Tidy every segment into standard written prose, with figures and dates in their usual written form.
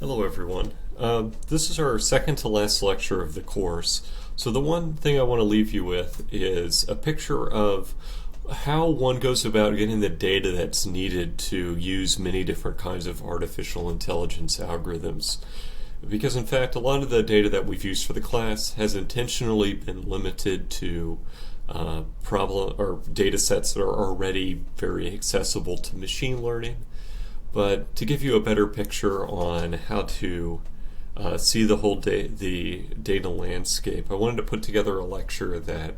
Hello everyone. This is our second to last lecture of the course. So the one thing I want to leave you with is a picture of how one goes about getting the data that's needed to use many different kinds of artificial intelligence algorithms. Because in fact, a lot of the data that we've used for the class has intentionally been limited to problem or data sets that are already very accessible to machine learning. But to give you a better picture on how to see the whole the data landscape, I wanted to put together a lecture that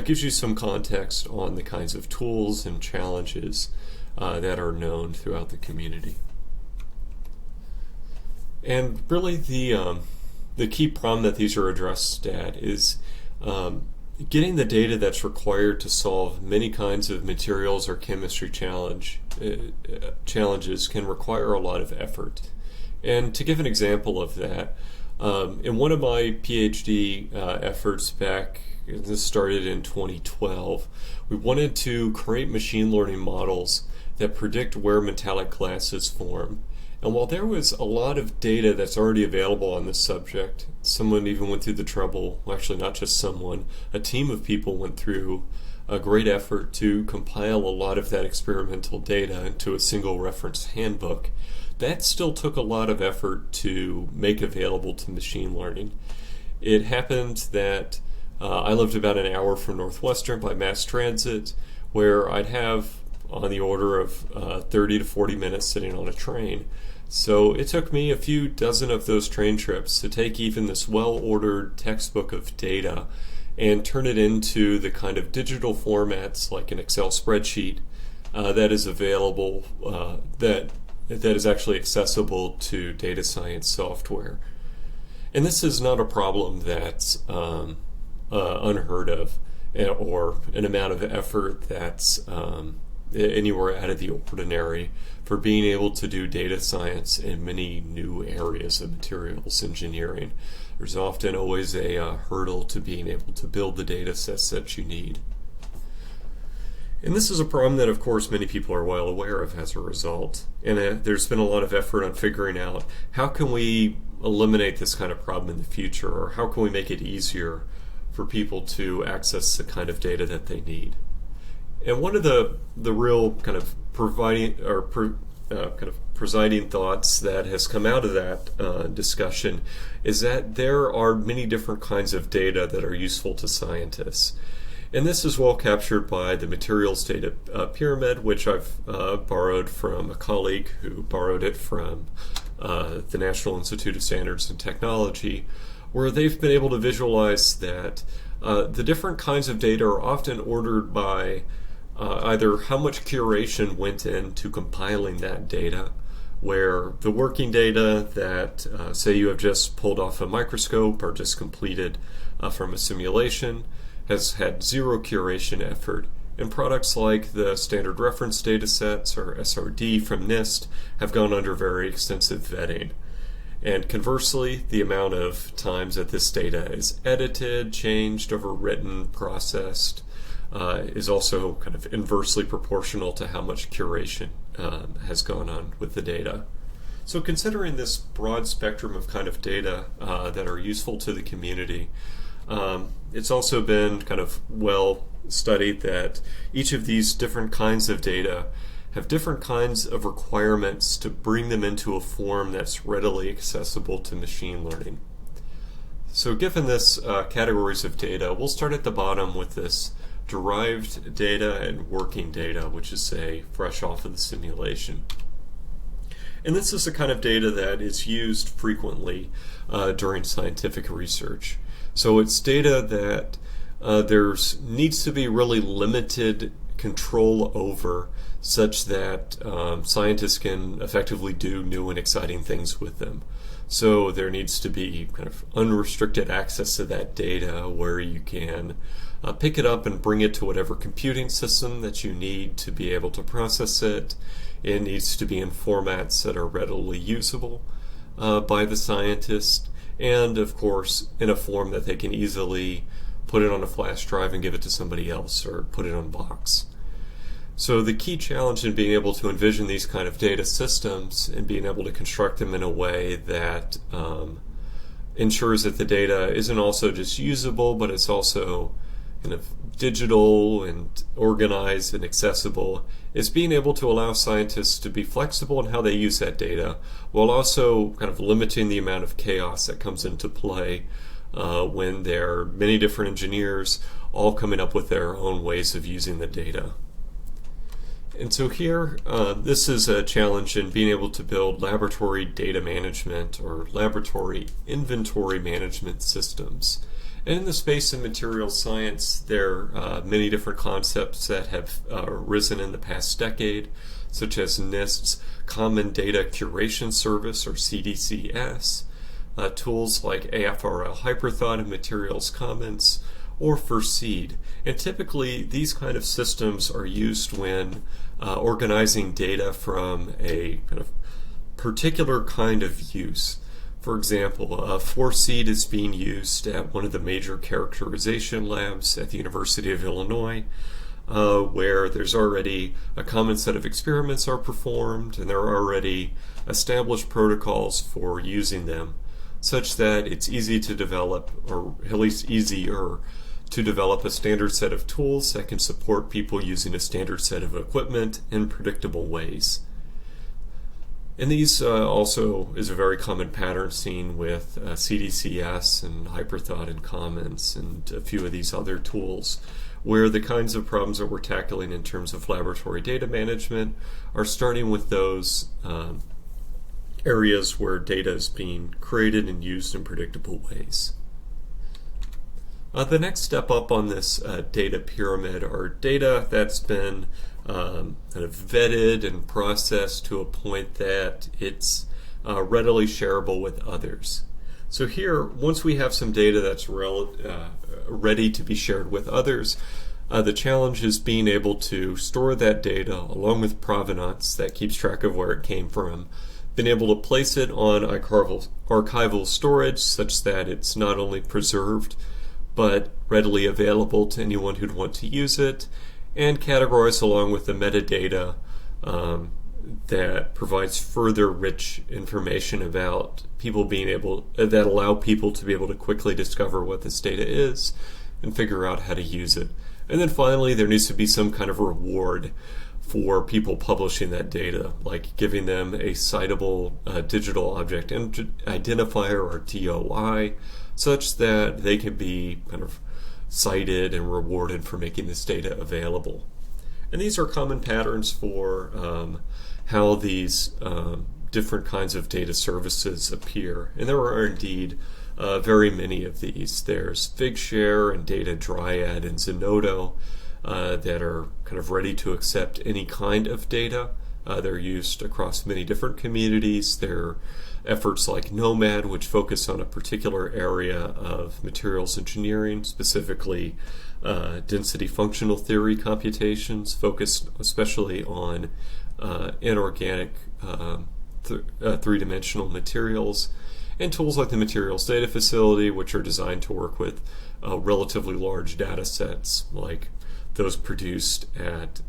gives you some context on the kinds of tools and challenges that are known throughout the community. And really, the key problem that these are addressed at is getting the data that's required to solve many kinds of materials or chemistry challenges can require a lot of effort. And to give an example of that, in one of my PhD efforts back, this started in 2012, we wanted to create machine learning models that predict where metallic glasses form. And while there was a lot of data that's already available on this subject, someone even went through the trouble, well, actually not just someone, a team of people went through a great effort to compile a lot of that experimental data into a single reference handbook. That still took a lot of effort to make available to machine learning. It happened that I lived about an hour from Northwestern by mass transit, where I'd have on the order of 30 to 40 minutes sitting on a train. So it took me a few dozen of those train trips to take even this well-ordered textbook of data and turn it into the kind of digital formats like an Excel spreadsheet that is available, that is actually accessible to data science software. And this is not a problem that's unheard of, or an amount of effort that's anywhere out of the ordinary for being able to do data science in many new areas of materials engineering. There's often always a hurdle to being able to build the data sets that you need. And this is a problem that, of course, many people are well aware of as a result. And there's been a lot of effort on figuring out how can we eliminate this kind of problem in the future, or how can we make it easier for people to access the kind of data that they need. And one of the real kind of presiding thoughts that has come out of that discussion is that there are many different kinds of data that are useful to scientists. And this is well captured by the materials data pyramid, which I've borrowed from a colleague who borrowed it from the National Institute of Standards and Technology, where they've been able to visualize that the different kinds of data are often ordered by either how much curation went into compiling that data, where the working data that, say, you have just pulled off a microscope or just completed from a simulation has had zero curation effort, and products like the standard reference data sets, or SRD, from NIST have gone under very extensive vetting. And conversely, the amount of times that this data is edited, changed, overwritten, processed, is also kind of inversely proportional to how much curation has gone on with the data. So considering this broad spectrum of kind of data that are useful to the community, it's also been kind of well studied that each of these different kinds of data have different kinds of requirements to bring them into a form that's readily accessible to machine learning. So given this categories of data, we'll start at the bottom with this derived data and working data, which is, say, fresh off of the simulation. And this is the kind of data that is used frequently during scientific research. So it's data that there needs to be really limited control over, such that scientists can effectively do new and exciting things with them. So there needs to be kind of unrestricted access to that data, where you can pick it up and bring it to whatever computing system that you need to be able to process it. It needs to be in formats that are readily usable by the scientist, and of course in a form that they can easily put it on a flash drive and give it to somebody else, or put it on a box. So the key challenge in being able to envision these kind of data systems and being able to construct them in a way that ensures that the data isn't also just usable, but it's also kind of digital and organized and accessible, is being able to allow scientists to be flexible in how they use that data, while also kind of limiting the amount of chaos that comes into play when there are many different engineers all coming up with their own ways of using the data. And so here, this is a challenge in being able to build laboratory data management or laboratory inventory management systems. And in the space of materials science, there are many different concepts that have arisen in the past decade, such as NIST's Common Data Curation Service, or CDCS, tools like AFRL Hyperthought and Materials Commons, or for seed. And typically, these kind of systems are used when organizing data from a kind of particular kind of use. For example, 4Seed is being used at one of the major characterization labs at the University of Illinois, where there's already a common set of experiments are performed, and there are already established protocols for using them, such that it's easy to develop, or at least easier to develop a standard set of tools that can support people using a standard set of equipment in predictable ways. And these also is a very common pattern seen with CDCS and Hyperthought and Commons and a few of these other tools, where the kinds of problems that we're tackling in terms of laboratory data management are starting with those areas where data is being created and used in predictable ways. The next step up on this data pyramid are data that's been kind of vetted and processed to a point that it's readily shareable with others. So here, once we have some data that's ready to be shared with others, the challenge is being able to store that data along with provenance that keeps track of where it came from, being able to place it on archival storage such that it's not only preserved but readily available to anyone who'd want to use it, and categorized along with the metadata that provides further rich information about people being able, that allow people to be able to quickly discover what this data is and figure out how to use it. And then finally, there needs to be some kind of reward for people publishing that data, like giving them a citable digital object identifier, or DOI, such that they can be kind of cited and rewarded for making this data available. And these are common patterns for how these different kinds of data services appear. And there are indeed very many of these. There's Figshare and Data Dryad and Zenodo that are kind of ready to accept any kind of data. They're used across many different communities. There are efforts like Nomad, which focus on a particular area of materials engineering, specifically density functional theory computations, focused especially on inorganic three-dimensional materials, and tools like the Materials Data Facility, which are designed to work with relatively large data sets, like those produced at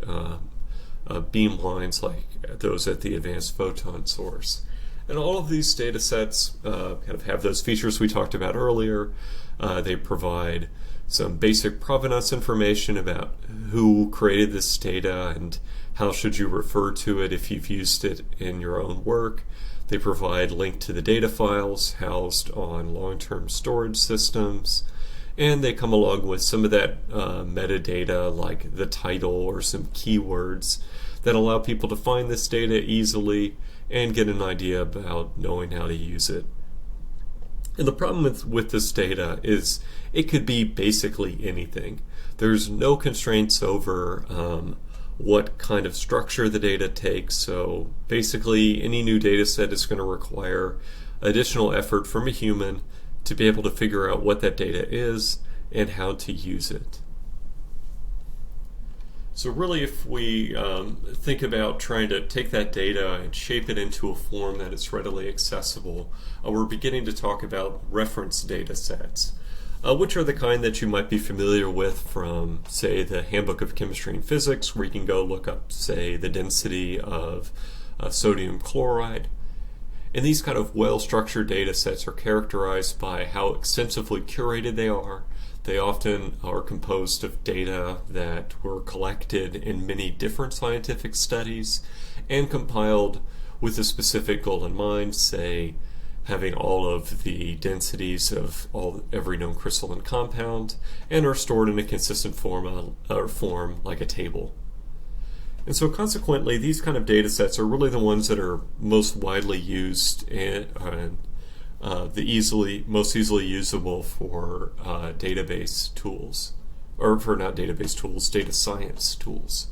beam lines like those at the Advanced Photon Source. And all of these data sets kind of have those features we talked about earlier. They provide some basic provenance information about who created this data and how should you refer to it if you've used it in your own work. They provide link to the data files housed on long-term storage systems. And they come along with some of that metadata, like the title or some keywords that allow people to find this data easily and get an idea about knowing how to use it. And the problem with this data is it could be basically anything. There's no constraints over what kind of structure the data takes, so basically any new data set is going to require additional effort from a human to be able to figure out what that data is and how to use it. So really, if we think about trying to take that data and shape it into a form that is readily accessible, we're beginning to talk about reference data sets. which are the kind that you might be familiar with from, say, the Handbook of Chemistry and Physics, where you can go look up, say, the density of sodium chloride. And these kind of well-structured data sets are characterized by how extensively curated they are. They often are composed of data that were collected in many different scientific studies and compiled with a specific goal in mind, say, having all of the densities of every known crystalline compound, and are stored in a consistent form like a table. And so consequently, these kind of data sets are really the ones that are most widely used and most easily usable for database tools, or for not database tools, data science tools.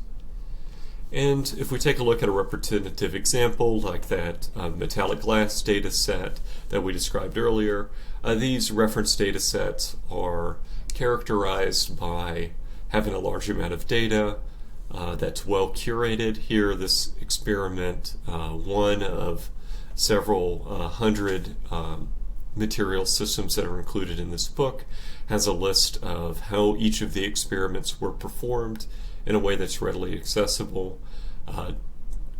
And if we take a look at a representative example like that metallic glass data set that we described earlier, these reference data sets are characterized by having a large amount of data that's well curated. Here, this experiment, one of several hundred material systems that are included in this book, has a list of how each of the experiments were performed in a way that's readily accessible.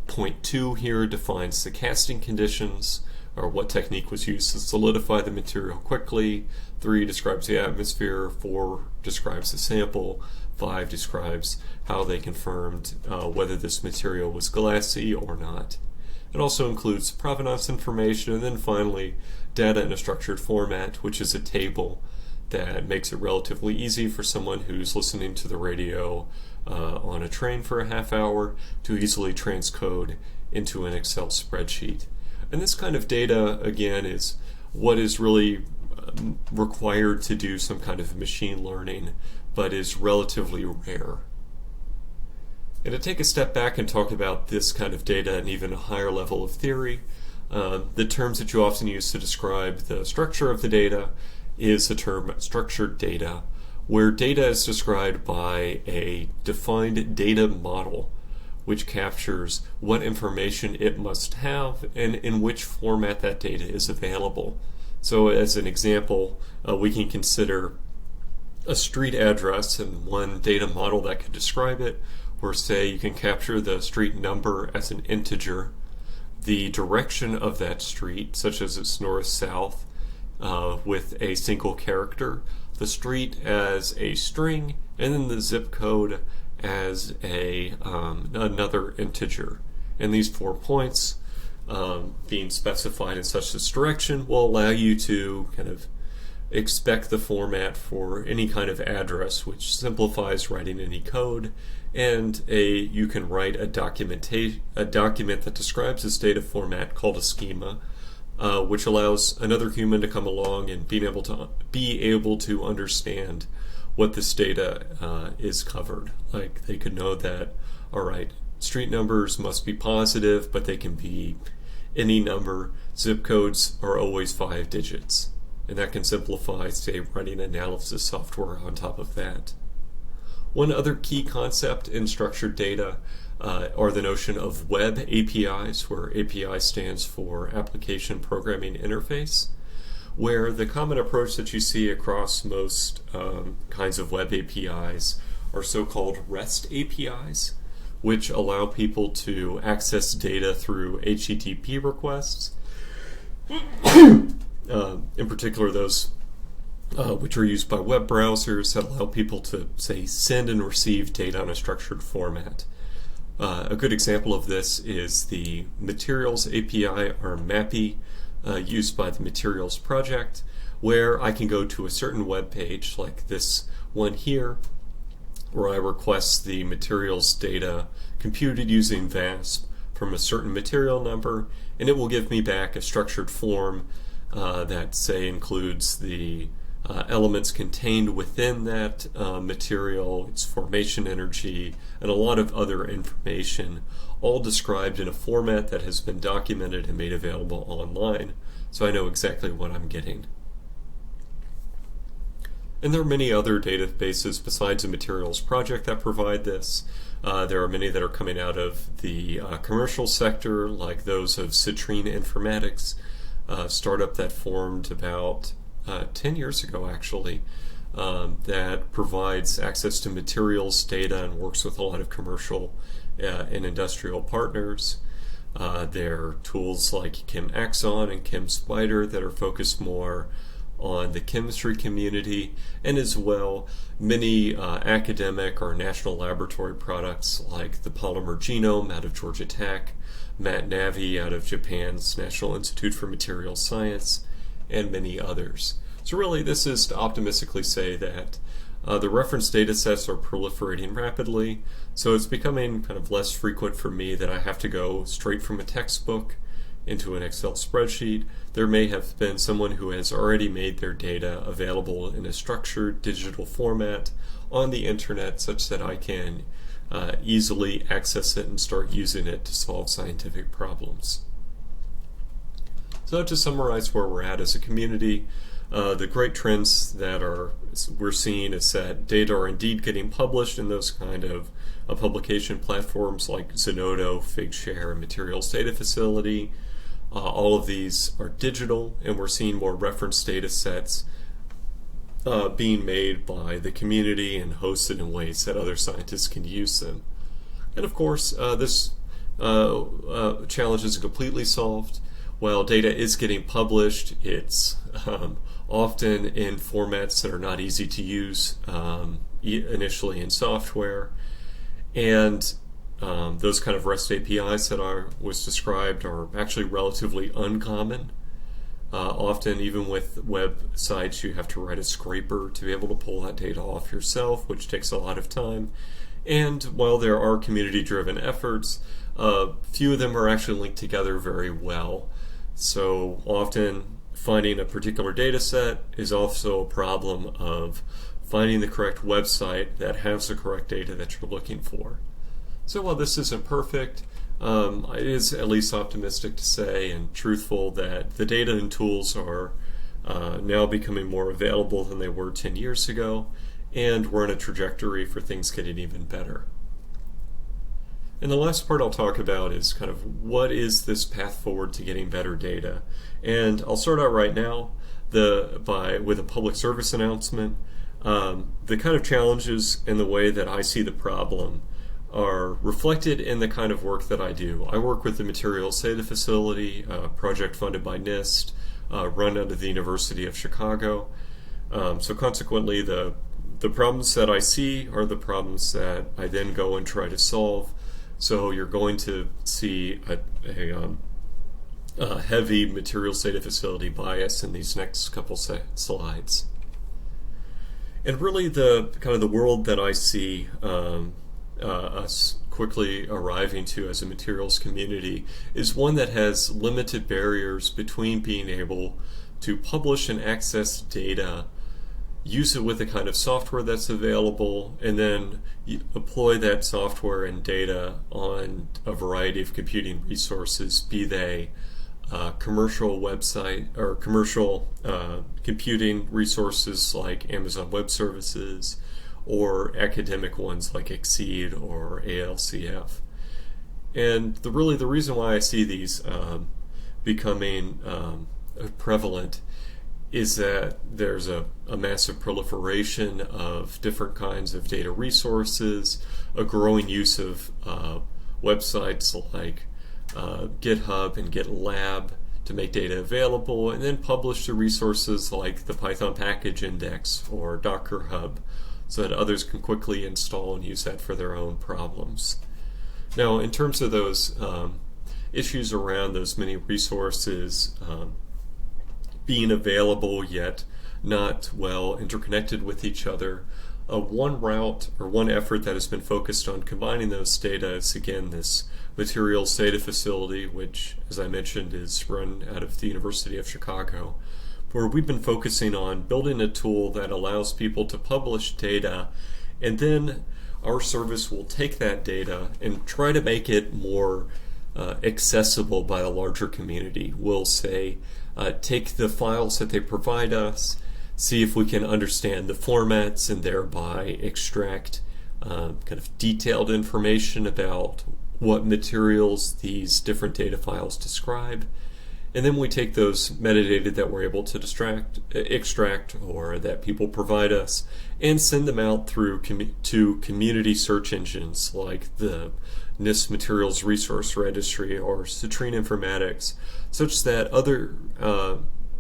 Point 2 here defines the casting conditions, or what technique was used to solidify the material quickly. 3 describes the atmosphere. 4 describes the sample. 5 describes how they confirmed whether this material was glassy or not. It also includes provenance information, and then finally data in a structured format, which is a table that makes it relatively easy for someone who's listening to the radio on a train for a half hour to easily transcode into an Excel spreadsheet. And this kind of data, again, is what is really required to do some kind of machine learning, but is relatively rare. And to take a step back and talk about this kind of data and even a higher level of theory, the terms that you often use to describe the structure of the data is the term structured data, where data is described by a defined data model which captures what information it must have and in which format that data is available. So as an example, we can consider a street address and one data model that could describe it, where say you can capture the street number as an integer, the direction of that street, such as its north-south, with a single character, the street as a string, and then the zip code as another integer. And these 4 points being specified in such this direction will allow you to kind of expect the format for any kind of address, which simplifies writing any code. And you can write a document that describes this data format called a schema, which allows another human to come along and be able to understand what this data is covered. Like they could know that, all right, street numbers must be positive, but they can be any number. Zip codes are always 5 digits. And that can simplify, say, writing analysis software on top of that. One other key concept in structured data are the notion of web APIs, where API stands for Application Programming Interface, where the common approach that you see across most kinds of web APIs are so-called REST APIs, which allow people to access data through HTTP requests, in particular those which are used by web browsers that allow people to, say, send and receive data in a structured format. A good example of this is the Materials API, or MAPI, used by the Materials project, where I can go to a certain web page, like this one here, where I request the materials data computed using VASP from a certain material number, and it will give me back a structured form that, say, includes the elements contained within that material, its formation energy, and a lot of other information, all described in a format that has been documented and made available online, so I know exactly what I'm getting. And there are many other databases besides the Materials project that provide this. There are many that are coming out of the commercial sector, like those of Citrine Informatics, a startup that formed about 10 years ago actually, that provides access to materials data and works with a lot of commercial and industrial partners. There are tools like ChemAxon and ChemSpider that are focused more on the chemistry community, and as well many academic or national laboratory products like the Polymer Genome out of Georgia Tech, MatNavi out of Japan's National Institute for Materials Science, and many others. So really this is to optimistically say that the reference data sets are proliferating rapidly, so it's becoming kind of less frequent for me that I have to go straight from a textbook into an Excel spreadsheet. There may have been someone who has already made their data available in a structured digital format on the internet such that I can easily access it and start using it to solve scientific problems. So to summarize where we're at as a community, the great trends that we're seeing is that data are indeed getting published in those kind of publication platforms like Zenodo, Figshare, and Materials Data Facility. All of these are digital, and we're seeing more reference data sets being made by the community and hosted in ways that other scientists can use them. And of course, this challenge isn't completely solved. While data is getting published, it's often in formats that are not easy to use initially in software. And those kind of REST APIs that was described are actually relatively uncommon. Often, even with websites, you have to write a scraper to be able to pull that data off yourself, which takes a lot of time. And while there are community-driven efforts, few of them are actually linked together very well. So often, finding a particular data set is also a problem of finding the correct website that has the correct data that you're looking for. So while this isn't perfect, it is at least optimistic to say and truthful that the data and tools are now becoming more available than they were 10 years ago, and we're on a trajectory for things getting even better. And the last part I'll talk about is kind of what is this path forward to getting better data. And I'll start out right now with a public service announcement. The kind of challenges and the way that I see the problem are reflected in the kind of work that I do. I work with the Materials Data Facility, a project funded by NIST, run out of the University of Chicago. So consequently, the problems that I see are the problems that I then go and try to solve. So you're going to see a heavy Materials Data Facility bias in these next couple slides. And really the kind of the world that I see us quickly arriving to as a materials community is one that has limited barriers between being able to publish and access data, use it with the kind of software that's available, and then deploy that software and data on a variety of computing resources, be they commercial website or commercial computing resources like Amazon Web Services, or academic ones like Exceed or ALCF. And the reason why I see these becoming prevalent is that there's a massive proliferation of different kinds of data resources, a growing use of websites like GitHub and GitLab to make data available, and then publish to resources like the Python Package Index or Docker Hub, so that others can quickly install and use that for their own problems. Now, in terms of those issues around those many resources being available yet not well interconnected with each other, one route or one effort that has been focused on combining those data is, again, this Materials Data Facility, which, as I mentioned, is run out of the University of Chicago, where we've been focusing on building a tool that allows people to publish data, and then our service will take that data and try to make it more accessible by a larger community. We'll say, take the files that they provide us, see if we can understand the formats and thereby extract kind of detailed information about what materials these different data files describe, And then we take those metadata that we're able to extract or that people provide us and send them out through to community search engines like the NIST Materials Resource Registry or Citrine Informatics, such that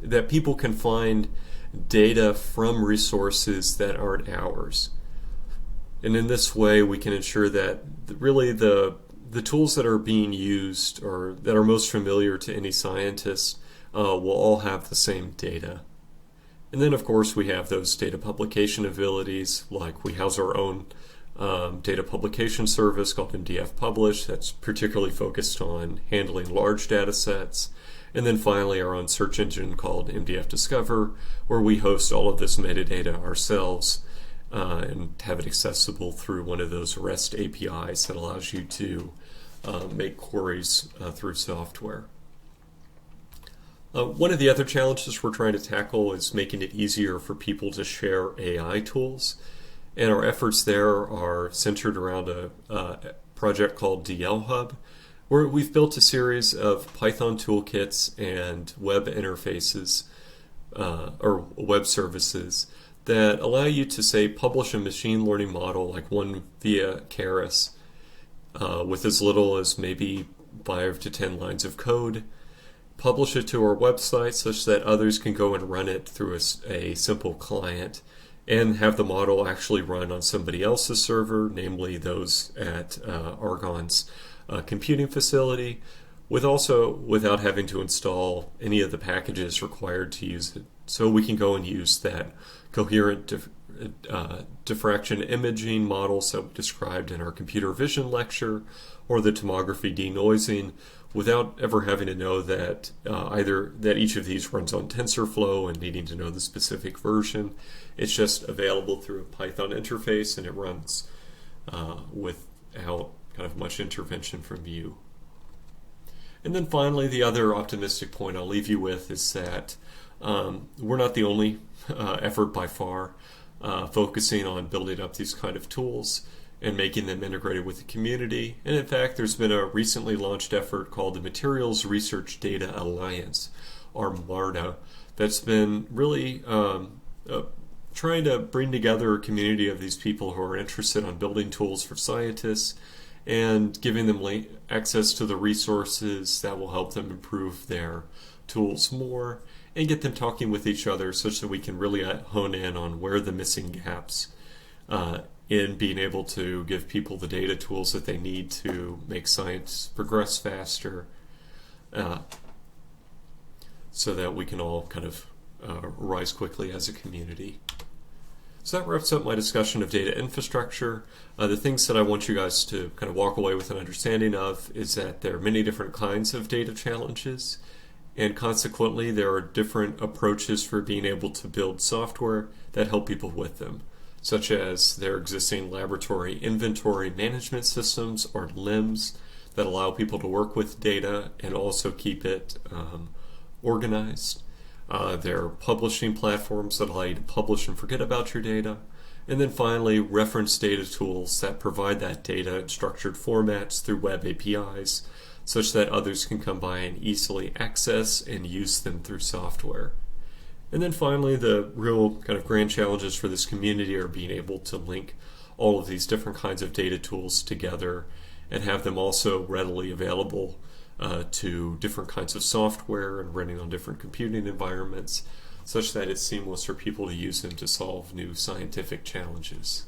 that people can find data from resources that aren't ours. And in this way, we can ensure that really the tools that are being used or that are most familiar to any scientist will all have the same data. And then, of course, we have those data publication abilities, like we house our own data publication service called MDF Publish that's particularly focused on handling large data sets. And then finally, our own search engine called MDF Discover, where we host all of this metadata ourselves and have it accessible through one of those REST APIs that allows you to make queries through software. One of the other challenges we're trying to tackle is making it easier for people to share AI tools. And our efforts there are centered around a project called DL Hub, where we've built a series of Python toolkits and web interfaces or web services that allow you to, say, publish a machine learning model like one via Keras with as little as maybe 5 to 10 lines of code, publish it to our website such that others can go and run it through a simple client and have the model actually run on somebody else's server, namely those at Argonne's computing facility, without having to install any of the packages required to use it. So we can go and use that coherent diffraction imaging models that we described in our computer vision lecture, or the tomography denoising, without ever having to know that either that each of these runs on TensorFlow and needing to know the specific version. It's just available through a Python interface, and it runs without kind of much intervention from you. And then finally, the other optimistic point I'll leave you with is that we're not the only effort by far focusing on building up these kind of tools and making them integrated with the community. And in fact, there's been a recently launched effort called the Materials Research Data Alliance, or MARDA, that's been really trying to bring together a community of these people who are interested in building tools for scientists and giving them access to the resources that will help them improve their tools more and get them talking with each other such that we can really hone in on where the missing gaps in being able to give people the data tools that they need to make science progress faster, so that we can all kind of rise quickly as a community. So that wraps up my discussion of data infrastructure. The things that I want you guys to kind of walk away with an understanding of is that there are many different kinds of data challenges, and consequently there are different approaches for being able to build software that help people with them, such as their existing laboratory inventory management systems, or LIMS, that allow people to work with data and also keep it organized. There are publishing platforms that allow you to publish and forget about your data. And then finally, reference data tools that provide that data in structured formats through web APIs, such that others can come by and easily access and use them through software. And then finally, the real kind of grand challenges for this community are being able to link all of these different kinds of data tools together and have them also readily available to different kinds of software and running on different computing environments, such that it's seamless for people to use them to solve new scientific challenges.